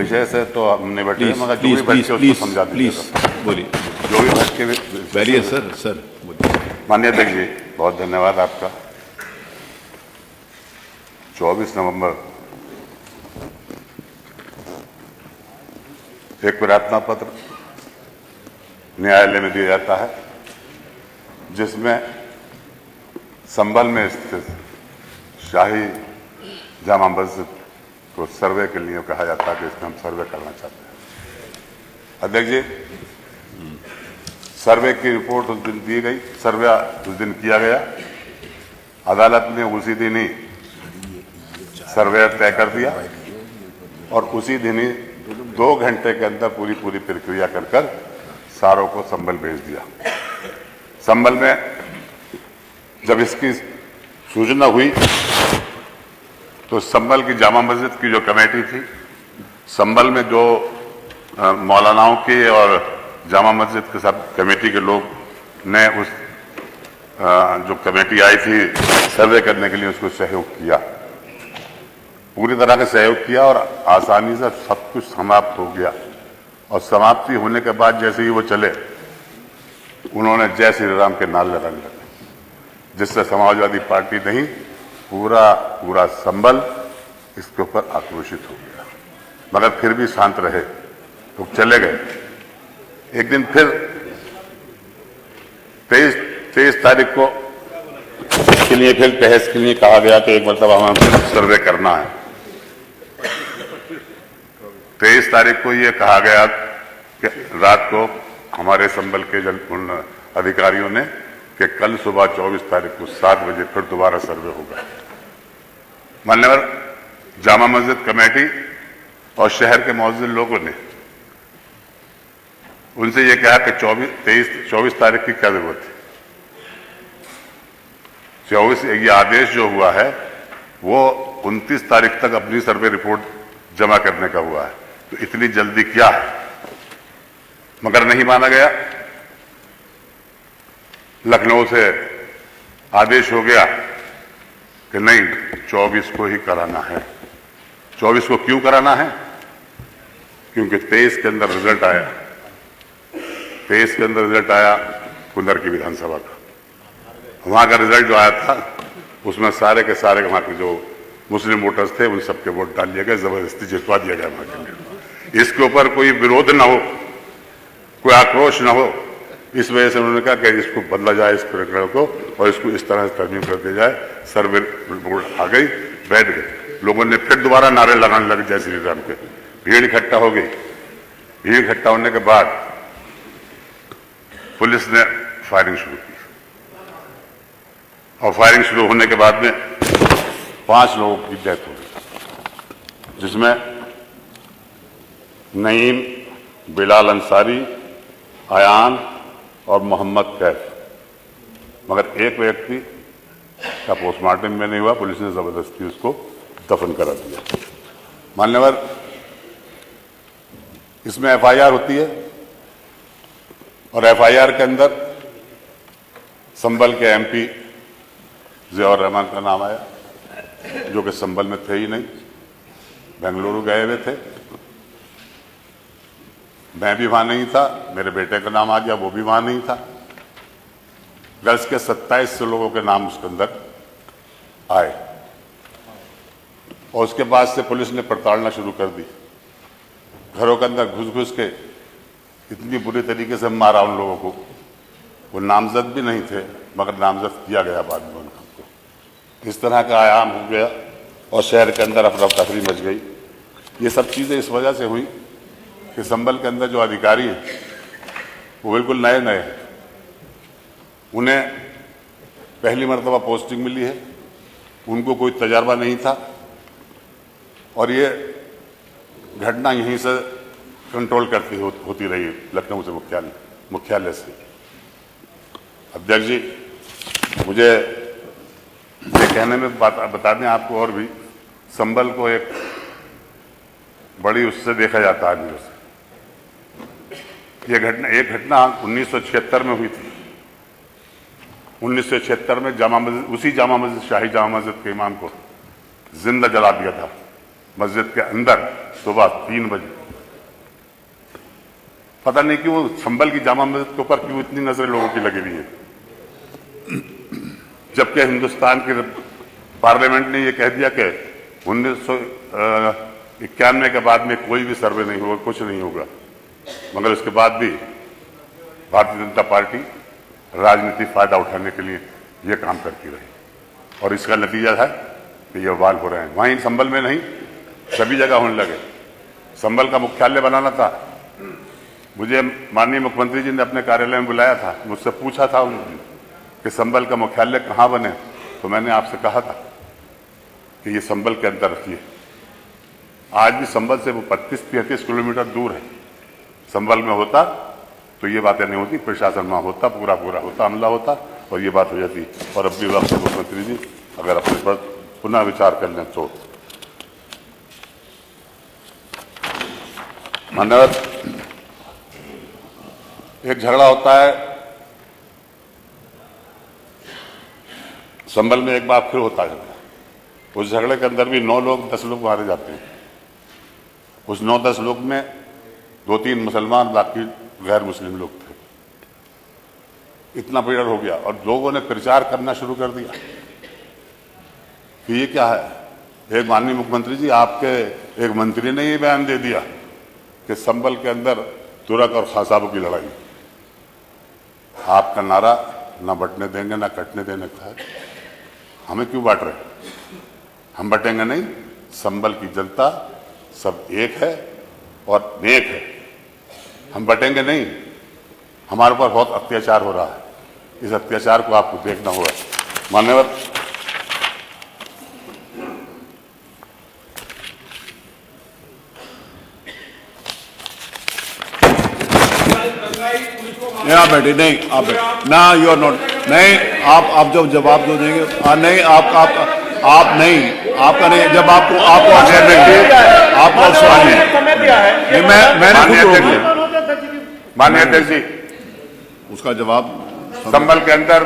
विषय से तो हम निपटे, मगर जो भी प्लीज भटके उसको समझा दीजिएगा। प्लीज बोलिए। जो भी भटके बैरिए सर बोलिए। माननीय अध्यक्ष जी, बहुत धन्यवाद आपका। 24 नवंबर एक प्रार्थना पत्र न्यायालय में दिया जाता है, जिसमें संभल में स्थित शाही जामा मस्जिद को सर्वे के लिए कहा जाता है कि इसमें हम सर्वे करना चाहते हैं। अध्यक्ष जी, सर्वे की रिपोर्ट उस दिन दी गई, सर्वे उस दिन किया गया। अदालत ने उसी दिन ही सर्वे तय कर दिया और उसी दिन ही 2 घंटे के अंदर पूरी प्रक्रिया कर सारों को संभल भेज दिया। संभल में जब इसकी सूचना हुई तो संभल की जामा मस्जिद की जो कमेटी थी, संभल में जो मौलानाओं की और जामा मस्जिद के सब कमेटी के लोग ने उस जो कमेटी आई थी सर्वे करने के लिए, उसको सहयोग किया, पूरी तरह से सहयोग किया और आसानी से सब कुछ समाप्त हो गया। और समाप्ति होने के बाद जैसे ही वो चले, उन्होंने जय श्री राम के नारे लगाने लगे, जिससे समाजवादी पार्टी नहीं पूरा संभल इसके ऊपर आक्रोशित हो गया, मगर फिर भी शांत रहे, तो चले गए। एक दिन फिर 23 तारीख को के लिए फिर बहस के लिए कहा गया कि एक मतलब हमें सर्वे करना है। 23 तारीख को ये कहा गया कि रात को हमारे संभल के उन अधिकारियों ने कि कल सुबह 24 तारीख को 7 बजे फिर दोबारा सर्वे होगा। मान्यवर जामा मस्जिद कमेटी और शहर के मौजूद लोगों ने उनसे ये कहा कि 24 तारीख की क्या जरूरत है। 24 ये आदेश जो हुआ है वो 29 तारीख तक अपनी सर्वे रिपोर्ट जमा करने का हुआ है, तो इतनी जल्दी क्या है। मगर नहीं माना गया। लखनऊ से आदेश हो गया कि नहीं, 24 को ही कराना है। 24 को क्यों कराना है? क्योंकि 23 के अंदर रिजल्ट आया। 23 के अंदर रिजल्ट आया कुंदर की विधानसभा का। वहां का रिजल्ट जो आया था उसमें सारे के सारे वहां के जो मुस्लिम वोटर्स थे उन सबके वोट डाल दिए गए, जबरदस्ती जितवा दिया गया वहां के। इसके ऊपर कोई विरोध ना हो, कोई आक्रोश ना हो, इस वजह से उन्होंने कहा कि इसको बदला जाए, इस प्रकरण को, और इसको इस तरह से तरमीम कर दिया जाए। सर्वे रिपोर्ट आ गई, बैठ गए। लोगों ने फिर दोबारा नारे लगाने लगे जय श्री राम के। भीड़ इकट्ठा हो गई। भीड़ इकट्ठा होने के बाद पुलिस ने फायरिंग शुरू की और फायरिंग शुरू होने के बाद में 5 लोगों की डेथ हो गई, जिसमें नईम, बिलाल अंसारी, आयान और मोहम्मद कैफ। मगर एक व्यक्ति का पोस्टमार्टम में नहीं हुआ, पुलिस ने जबरदस्ती उसको दफन करा दिया। मान्यवर, इसमें एफआईआर होती है और एफआईआर के अंदर संभल के एमपी ज़ियाउर रहमान का नाम आया, जो कि संभल में थे ही नहीं, बेंगलुरु गए हुए थे। मैं भी वहां नहीं था, मेरे बेटे का नाम आ गया, वो भी वहां नहीं था। गर्ल्स के 27 लोगों के नाम उसके अंदर आए और उसके बाद से पुलिस ने पड़तालना शुरू कर दी। घरों के अंदर घुस के इतनी बुरी तरीके से मारा उन लोगों को। वो नामजद भी नहीं थे, मगर नामजद किया गया बाद में उनको। इस तरह का आयाम हो गया और शहर के अंदर अफरा तफरी मच गई। ये सब चीज़ें इस वजह से हुई कि संभल के अंदर जो अधिकारी हैं वो बिल्कुल नए हैं। उन्हें पहली मर्तबा पोस्टिंग मिली है, उनको कोई तजर्बा नहीं था और ये घटना यहीं से कंट्रोल करती होती रही, लखनऊ से मुख्यालय से। अध्यक्ष जी, मुझे ये कहने में बता दें आपको और भी, संभल को एक बड़ी उससे देखा जाता है आदमियों से। एक घटना 1976 में हुई थी। 1976 में उसी जामा मस्जिद, शाही जामा मस्जिद के इमाम को जिंदा जला दिया था मस्जिद के अंदर सुबह 3 बजे। पता नहीं क्यों संभल की जामा मस्जिद के ऊपर क्यों इतनी नजरें लोगों की लगी हुई है, जबकि हिंदुस्तान के पार्लियामेंट ने यह कह दिया कि 1991 के बाद में कोई भी सर्वे नहीं होगा, कुछ नहीं होगा। मगर उसके बाद भी भारतीय जनता पार्टी राजनीतिक फायदा उठाने के लिए यह काम करती रही और इसका नतीजा है कि ये वाल हो रहे हैं। वहीं संभल में नहीं, सभी जगह होने लगे। संभल का मुख्यालय बनाना था, मुझे माननीय मुख्यमंत्री जी ने अपने कार्यालय में बुलाया था, मुझसे पूछा था कि संभल का मुख्यालय कहाँ बने, तो मैंने आपसे कहा था कि ये संभल के अंदर रखिए। आज भी संभल से वो 32-33 किलोमीटर दूर है। संभल में होता तो ये बातें नहीं होती, प्रशासन में होता, पूरा होता, हमला होता और ये बात हो जाती। और अब भी वक्त मुख्यमंत्री जी अगर अपने पर पुनः विचार कर लें तो। मानव एक झगड़ा होता है संभल में, एक बार फिर होता है। उस झगड़े के अंदर भी 9 लोग 10 लोग मारे जाते हैं। उस 9-10 लोग में 2-3 मुसलमान, बाकी गैर मुस्लिम लोग थे। इतना पीड़न हो गया और लोगों ने प्रचार करना शुरू कर दिया कि ये क्या है। एक माननीय मुख्यमंत्री जी, आपके एक मंत्री ने ये बयान दे दिया कि संभल के अंदर तुरक और खासाबों की लड़ाई। आपका नारा ना बंटने देंगे ना कटने देने का है। हमें क्यों बांट रहे? हम बटेंगे नहीं। संभल की जनता सब एक है और नेक है। हम बटेंगे नहीं। हमारे ऊपर बहुत अत्याचार हो रहा है, इस अत्याचार को आपको देखना होगा। मान्यवर, यहाँ बैठे नहीं, आप बैठे ना, यू आर नॉट, नहीं आप जब जवाब दो देंगे नहीं, आप नहीं, आपका नहीं, जब आपको अवसर देंगे, आपको अवसर नहीं, माननीय अध्यक्ष जी, उसका जवाब संभल के अंदर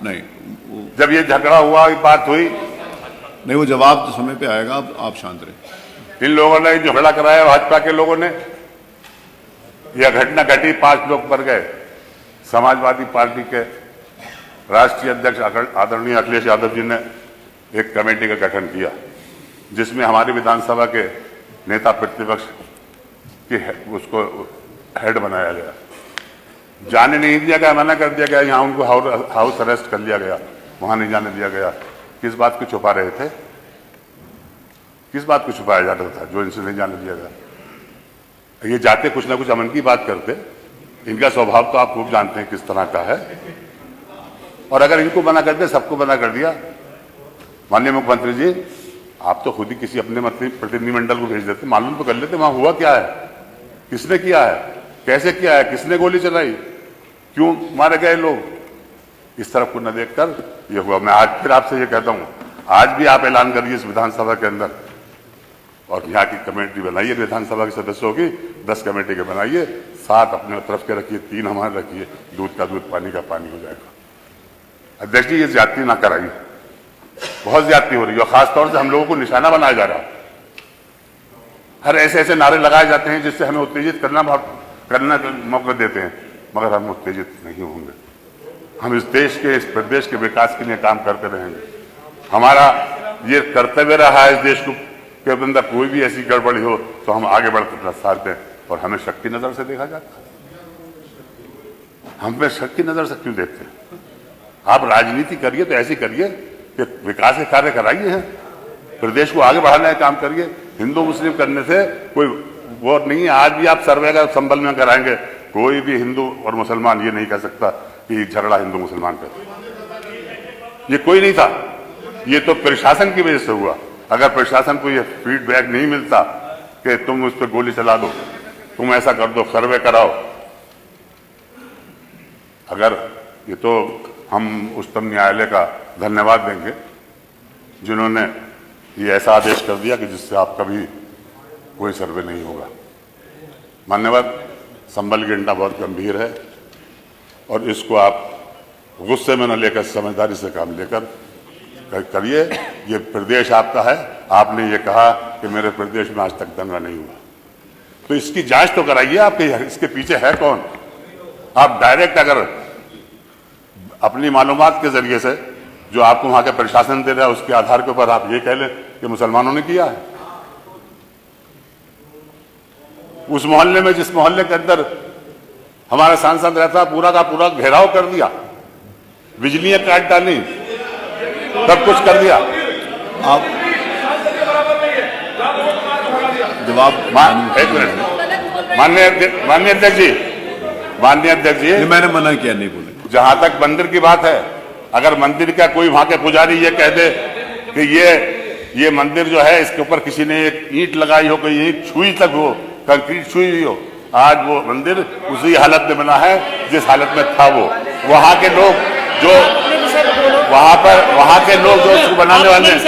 नहीं, जब ये झगड़ा हुआ, ये बात हुई नहीं, वो जवाब तो समय पे आएगा। आप शांत रहे। इन लोगों ने झगड़ा कराया, भाजपा के लोगों ने, यह घटना घटी, 5 लोग मर गए। समाजवादी पार्टी के राष्ट्रीय अध्यक्ष आदरणीय अखिलेश यादव जी ने एक कमेटी का गठन किया, जिसमें हमारी विधानसभा के नेता प्रतिपक्ष की उसको हेड बनाया गया। जाने नहीं दिया गया, मना कर दिया गया, यहाँ उनको हाउस अरेस्ट कर लिया गया, वहां नहीं जाने दिया गया। किस बात को छुपा रहे थे? किस बात को छुपाया जा रहा था जो इनसे नहीं जाने दिया गया? ये जाते कुछ ना कुछ अमन की बात करते। इनका स्वभाव तो आप खूब जानते हैं किस तरह का है। और अगर इनको मना कर दिया, सबको मना कर दिया। माननीय मुख्यमंत्री जी, आप तो खुद ही किसी अपने प्रतिनिधिमंडल को भेज देते, मालूम तो कर लेते वहां हुआ क्या है, किसने किया है, कैसे किया है, किसने गोली चलाई, क्यों मारे गए लोग। इस तरफ को न देखकर ये हुआ। मैं आज फिर आपसे ये कहता हूं, आज भी आप ऐलान करिए इस विधानसभा के अंदर और यहाँ की कमेटी बनाइए, विधानसभा के सदस्यों की 10 कमेटी के बनाइए, 7 अपने तरफ के रखिए, 3 हमारे रखिए, दूध का दूध पानी का पानी हो जाएगा। अध्यक्ष जी, ये ज्यादती ना कराइए, बहुत ज्यादती हो रही है और खासतौर से हम लोगों को निशाना बनाया जा रहा है। हर ऐसे नारे लगाए जाते हैं जिससे हमें उत्तेजित करना मौका देते हैं, मगर हम उत्तेजित नहीं होंगे। हम इस देश के, इस प्रदेश के विकास के लिए काम करते रहेंगे। हमारा ये कर्तव्य रहा है इस देश को के अंदर कोई भी ऐसी गड़बड़ी हो तो हम आगे बढ़कर साथ दें। और हमें शक की नजर से देखा जाता है। हमें शक की नजर से क्यों देखते हैं? आप राजनीति करिए तो ऐसी करिए कि विकास के कार्य कराइए हैं, प्रदेश को आगे बढ़ाने का काम करिए। हिंदू मुस्लिम करने से कोई वो नहीं है। आज भी आप सर्वे का संभल में कराएंगे, कोई भी हिंदू और मुसलमान ये नहीं कह सकता कि झगड़ा हिंदू मुसलमान का, ये कोई नहीं था। ये तो प्रशासन की वजह से हुआ। अगर प्रशासन को ये फीडबैक नहीं मिलता कि तुम उस पर गोली चला दो, तुम ऐसा कर दो, सर्वे कराओ, अगर ये तो हम उच्चतम न्यायालय का धन्यवाद देंगे जिन्होंने ये ऐसा आदेश कर दिया कि जिससे आप कभी कोई सर्वे नहीं होगा। मान्यवर, संभल की घटना बहुत गंभीर है और इसको आप गुस्से में न लेकर समझदारी से काम लेकर करिए। ये प्रदेश आपका है। आपने ये कहा कि मेरे प्रदेश में आज तक दंगा नहीं हुआ। तो इसकी जांच तो कराइए, आपके इसके पीछे है कौन। आप डायरेक्ट अगर अपनी मालूमात के जरिए से जो आपको वहां के प्रशासन दे रहा है उसके आधार के ऊपर आप ये कह लें कि मुसलमानों ने किया है। उस मोहल्ले में, जिस मोहल्ले के अंदर हमारा सांसद रहता, पूरा का पूरा घेराव कर दिया, बिजलियां काट डाली, सब कुछ कर दिया। आप जवाब एक मिनट, माननीय अध्यक्ष जी, माननीय अध्यक्ष जी, मैंने मना किया, नहीं बोले। जहां तक मंदिर की बात है, अगर मंदिर का कोई वहां के पुजारी ये कह दे कि ये मंदिर जो है इसके ऊपर किसी ने एक ईंट लगाई हो, कोई ईंट छुई तक हो, कंक्रीट छुई हुई हो, आज वो मंदिर उसी हालत में बना है जिस हालत में था वो। वहां के लोग जो वहां के लोग जो उसको बनाने वाले हैं,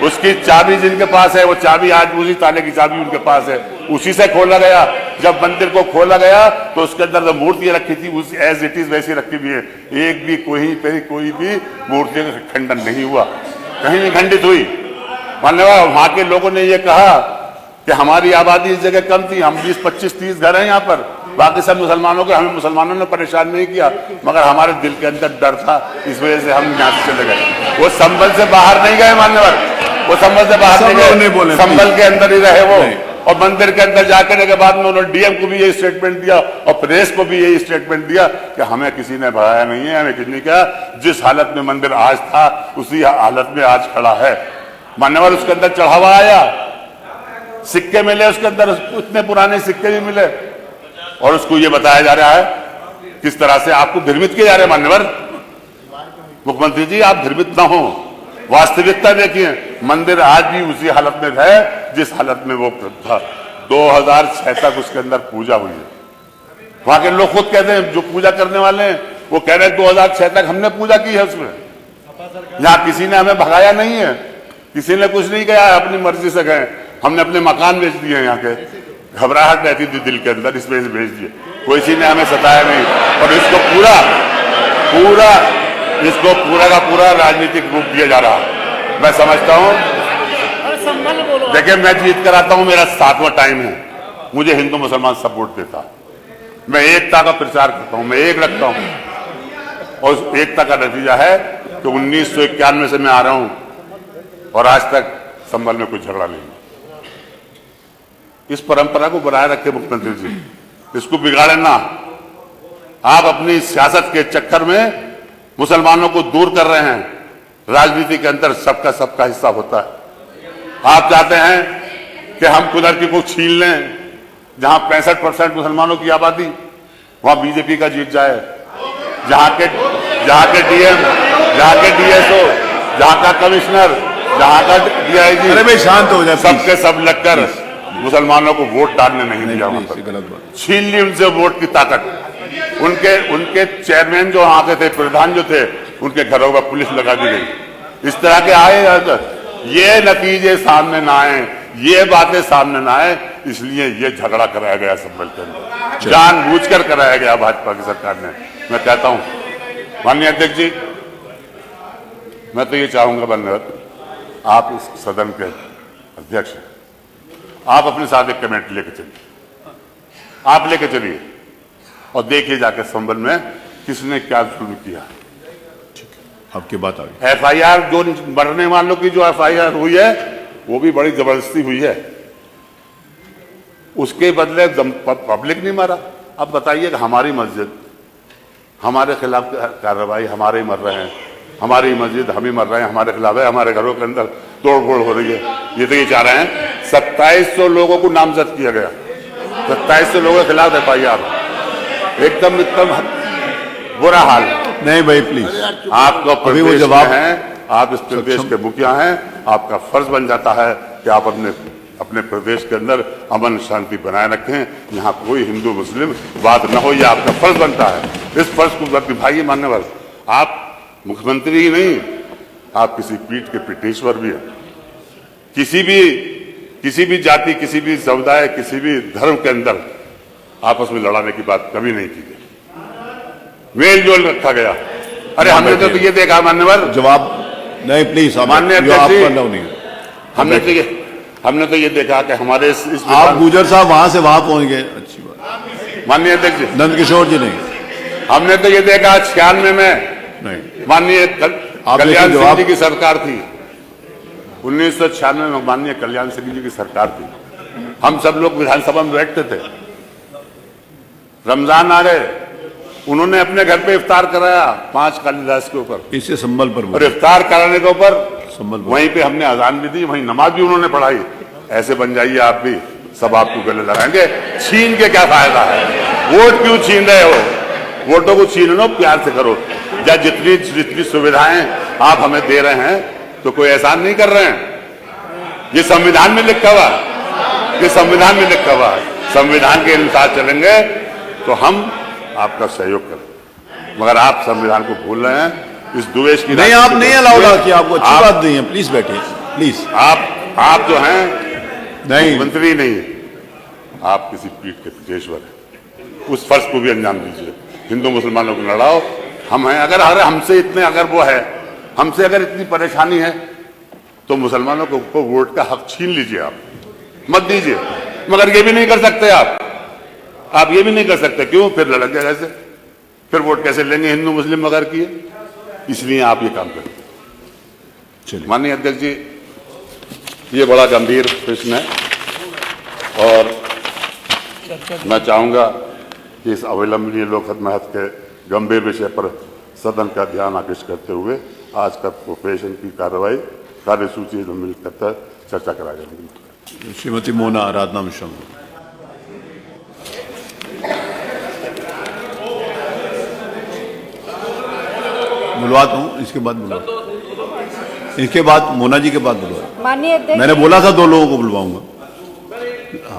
उसकी चाबी जिनके पास है, वो चाबी आज उसी ताले की चाबी उनके पास है, उसी से खोला गया। जब मंदिर को खोला गया तो उसके अंदर जो मूर्तियां रखी थी उस एज इट इज वैसी रखी हुई है, एक भी कोई भी मूर्तियों का खंडन नहीं हुआ, कहीं नहीं खंडित हुई। मान्यवर, वहां के लोगों ने ये कहा कि हमारी आबादी इस जगह कम थी, हम 20, 25, 30 घर हैं यहाँ पर, बाकी सब मुसलमानों के, हमें मुसलमानों ने परेशान नहीं किया, मगर हमारे दिल के अंदर डर था, इस वजह से हम यहाँ से चले गए। वो संभल से बाहर नहीं गए मान्यवर, वो संभल से बाहर नहीं गए, संभल के अंदर ही रहे वो। और मंदिर के अंदर जाकर के बाद में उन्होंने डीएम को भी यही स्टेटमेंट दिया और प्रेस को भी यही स्टेटमेंट दिया कि हमें किसी ने भगाया नहीं है, हमें किसी ने क्या, जिस हालत में मंदिर आज था उसी हालत में आज खड़ा है। मान्यवर, उसके अंदर चढ़ावा आया, सिक्के मिले उसके अंदर, इतने पुराने सिक्के भी मिले, और उसको ये बताया जा रहा है किस तरह से आपको भ्रमित किया जा रहा है। मान्यवर मुख्यमंत्री जी, आप भ्रमित ना हो, वास्तविकता देखिए, मंदिर आज भी उसी हालत में है जिस हालत में वो था। 2006 तक उसके अंदर पूजा हुई है। वहां के लोग खुद कहते हैं, जो पूजा करने वाले हैं वो कह रहे हैं 2006 तक हमने पूजा की है उसमें, यहाँ किसी ने हमें भगाया नहीं है, किसी ने कुछ नहीं किया, अपनी मर्जी से गए। हमने अपने मकान बेच दिए, यहाँ के घबराहट रहती थी दिल के अंदर, इस वजह से बेच दिए, कोई किसी ने हमें सताया नहीं। और इसको पूरा का पूरा राजनीतिक रूप दिया जा रहा है। मैं समझता हूँ, देखिए, मैं जीत कर आता हूँ, मेरा 7वां टाइम है, मुझे हिंदू मुसलमान सपोर्ट देता, मैं एकता का प्रचार करता हूँ, मैं एक रखता हूँ, और उस एकता का नतीजा है कि 1991 से मैं आ रहा हूँ और आज तक संभल में कोई झगड़ा नहीं। इस परंपरा को बनाए रखे मुख्यमंत्री जी, इसको बिगाड़े ना। आप अपनी सियासत के चक्कर में मुसलमानों को दूर कर रहे हैं। राजनीति के अंदर सबका हिस्सा होता है। आप चाहते हैं कि हम कुदरती को छीन लें, जहां 65% मुसलमानों की आबादी, वहां बीजेपी का जीत जाए, जहां के डीएम, जहां के डीएसओ, जहां का कमिश्नर, जहां का डीआईजी, अरे भाई शांत हो जाए, सबके सब लगकर मुसलमानों को वोट डालने नहीं दिया, छीन ली उनसे वोट की ताकत। उनके चेयरमैन जो वहां के थे, प्रधान जो थे, उनके घरों पर पुलिस लगा दी गई। इस तरह के आए, ये नतीजे सामने ना आए, ये बातें सामने ना आए, इसलिए ये झगड़ा कराया गया संभल के अंदर, जानबूझकर कराया गया भाजपा की सरकार ने। मैं कहता हूं माननीय अध्यक्ष जी, मैं तो ये चाहूंगा माननीय, आप इस सदन के अध्यक्ष हैं, आप अपने साथ एक कमेटी लेकर चलिए, आप लेकर चलिए और देखिए जाकर संभल में किसने क्या शुरू किया। आपकी बात आ गई। एफआईआर जो मरने वालों की जो एफआईआर हुई है वो भी बड़ी जबरदस्ती हुई है, उसके बदले पब्लिक नहीं मरा। अब बताइए कि हमारी मस्जिद, हमारे खिलाफ कार्रवाई, हमारे ही मर रहे हैं, हमारी मस्जिद हम ही मर रहे हैं, हमारे खिलाफ है, हमारे घरों के अंदर तोड़फोड़ हो रही है। ये तो ये चाह रहे हैं 2700 लोगों को नामजद किया गया, 2700 लोगों के खिलाफ एफआईआर, एकदम बुरा हाल। नहीं भाई प्लीज, आपका प्रदेश जवाब है, आप इस प्रदेश के मुखिया हैं, आपका फर्ज बन जाता है कि आप अपने प्रदेश के अंदर अमन शांति बनाए रखें, यहाँ कोई हिंदू मुस्लिम बात न हो, यह आपका फर्ज बनता है। इस फर्ज को निभाइए मान्यवर। आप मुख्यमंत्री ही नहीं, आप किसी पीठ के पीठेश्वर भी हैं। किसी भी जाति, किसी भी समुदाय, किसी भी धर्म के अंदर आपस में लड़ाने की बात कभी नहीं की गई, मेल जोल रखा गया। अरे हमने तो ये देखा मान्यवर, जवाब नहीं प्लीज, माननीय अध्यक्ष जी, हमने तो ये देखा कि हमारे इस आप गुजर साहब वहां से वहां पहुंच गए, अच्छी बात। माननीय अध्यक्ष जी, नंदकिशोर जी नहीं, हमने तो ये देखा 96 में नहीं, माननीय आप कल्याण देखिए सिंह जी की सरकार थी। 1996 में माननीय कल्याण सिंह जी की सरकार थी। हम सब लोग विधानसभा में बैठते थे, रमजान आ गए, उन्होंने अपने घर पे इफ्तार कराया 5 कालिदास के ऊपर, इससे संबल पर और इफ्तार कराने के ऊपर संबल पर वहीं पे हमने अजान भी दी, वहीं नमाज भी उन्होंने पढ़ाई। ऐसे बन जाइए आप भी, सब आपको गले लगाएंगे। छीन के क्या फायदा है? वोट क्यों छीन रहे हो? वोटों को छीन लो, प्यार से करो। या जितनी जितनी सुविधाएं आप हमें दे रहे हैं तो कोई एहसान नहीं कर रहे हैं। ये संविधान में लिखा हुआ, ये संविधान में लिखा हुआ है। संविधान के अनुसार चलेंगे तो हम आपका सहयोग करें, मगर आप संविधान को भूल रहे हैं। इस द्वेष की नहीं, आप नहीं अलाउड कि आपको अच्छी बात नहीं है, प्लीज बैठिए प्लीज। आप जो हैं नहीं, मंत्री नहीं, आप किसी पीठ के पेशवर हैं। उस फर्ज को भी अंजाम दीजिए। हिंदू मुसलमानों को लड़ाओ, हम हैं। अगर हमसे इतने अगर वो है, हमसे अगर इतनी परेशानी है तो मुसलमानों को वोट का हक छीन लीजिए, आप मत दीजिए। मगर ये भी नहीं कर सकते आप ये भी नहीं कर सकते। क्यों? फिर लड़क जाए कैसे, फिर वोट कैसे लेंगे हिंदू मुस्लिम मगर किए? इसलिए आप ये काम करें। चलिए माननीय अध्यक्ष जी, ये बड़ा गंभीर प्रश्न है और मैं चाहूंगा कि इस अविलंबनीय लोकसभा के गंभीर विषय पर सदन का ध्यान आकृष्ट करते हुए आज का प्रोपेशन की कार्रवाई कार्यसूची में मिलकर चर्चा करा जाएगी। श्रीमती मोना आराधना मिश्रा, बुलवाता हूँ, इसके बाद बुलवा, इसके बाद मोना जी के बाद बुलवा। माननीय अध्यक्ष, मैंने बोला था 2 लोगों को बुलवाऊंगा।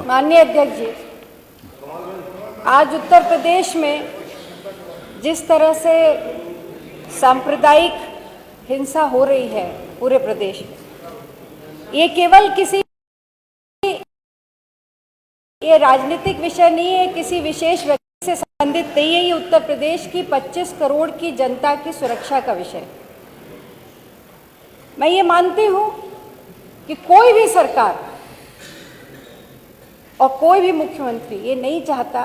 माननीय अध्यक्ष जी, आज उत्तर प्रदेश में जिस तरह से सांप्रदायिक हिंसा हो रही है पूरे प्रदेश में, ये केवल ये राजनीतिक विषय नहीं है, किसी विशेष व्यक्ति से संबंधित नहीं है। ये उत्तर प्रदेश की 25 करोड़ की जनता की सुरक्षा का विषय। मैं ये मानती हूं कि कोई भी सरकार और कोई भी मुख्यमंत्री ये नहीं चाहता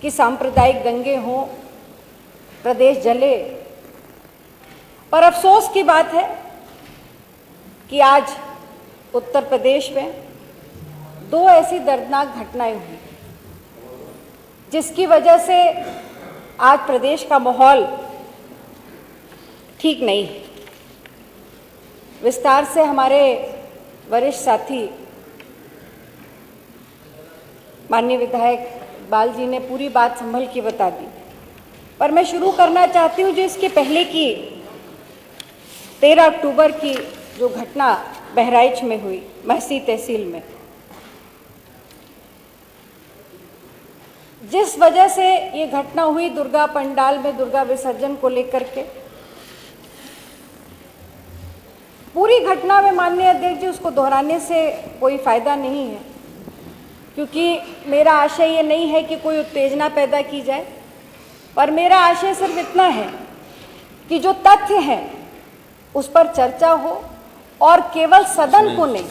कि सांप्रदायिक दंगे हों, प्रदेश जले। पर अफसोस की बात है कि आज उत्तर प्रदेश में 2 ऐसी दर्दनाक घटनाएं हुई जिसकी वजह से आज प्रदेश का माहौल ठीक नहीं है। विस्तार से हमारे वरिष्ठ साथी माननीय विधायक इकबाल जी ने पूरी बात संभल के बता दी, पर मैं शुरू करना चाहती हूँ जो इसके पहले की 13 अक्टूबर की जो घटना बहराइच में हुई, महसी तहसील में, जिस वजह से ये घटना हुई दुर्गा पंडाल में दुर्गा विसर्जन को लेकर के, पूरी घटना में माननीय अध्यक्ष जी उसको दोहराने से कोई फायदा नहीं है, क्योंकि मेरा आशय ये नहीं है कि कोई उत्तेजना पैदा की जाए, पर मेरा आशय सिर्फ इतना है कि जो तथ्य हैं उस पर चर्चा हो और केवल सदन को नहीं,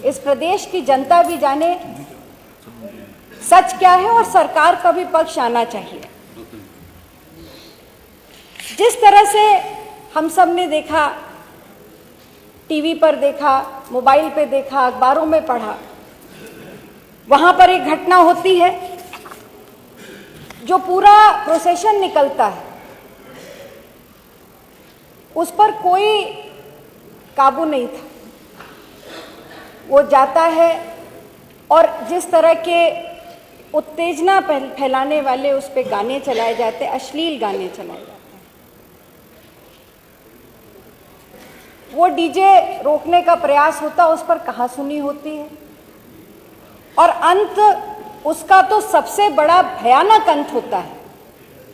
इस प्रदेश की जनता भी जाने सच क्या है और सरकार का भी पक्ष आना चाहिए। जिस तरह से हम सब ने देखा, टीवी पर देखा, मोबाइल पे देखा, अखबारों में पढ़ा, वहां पर एक घटना होती है, जो पूरा प्रोसेशन निकलता है उस पर कोई काबू नहीं था। वो जाता है और जिस तरह के उत्तेजना फैलाने वाले उस पे गाने चलाए जाते हैं, अश्लील गाने चलाए जाते हैं। वो डीजे रोकने का प्रयास होता, उस पर कहासुनी होती है और अंत उसका तो सबसे बड़ा भयानक अंत होता है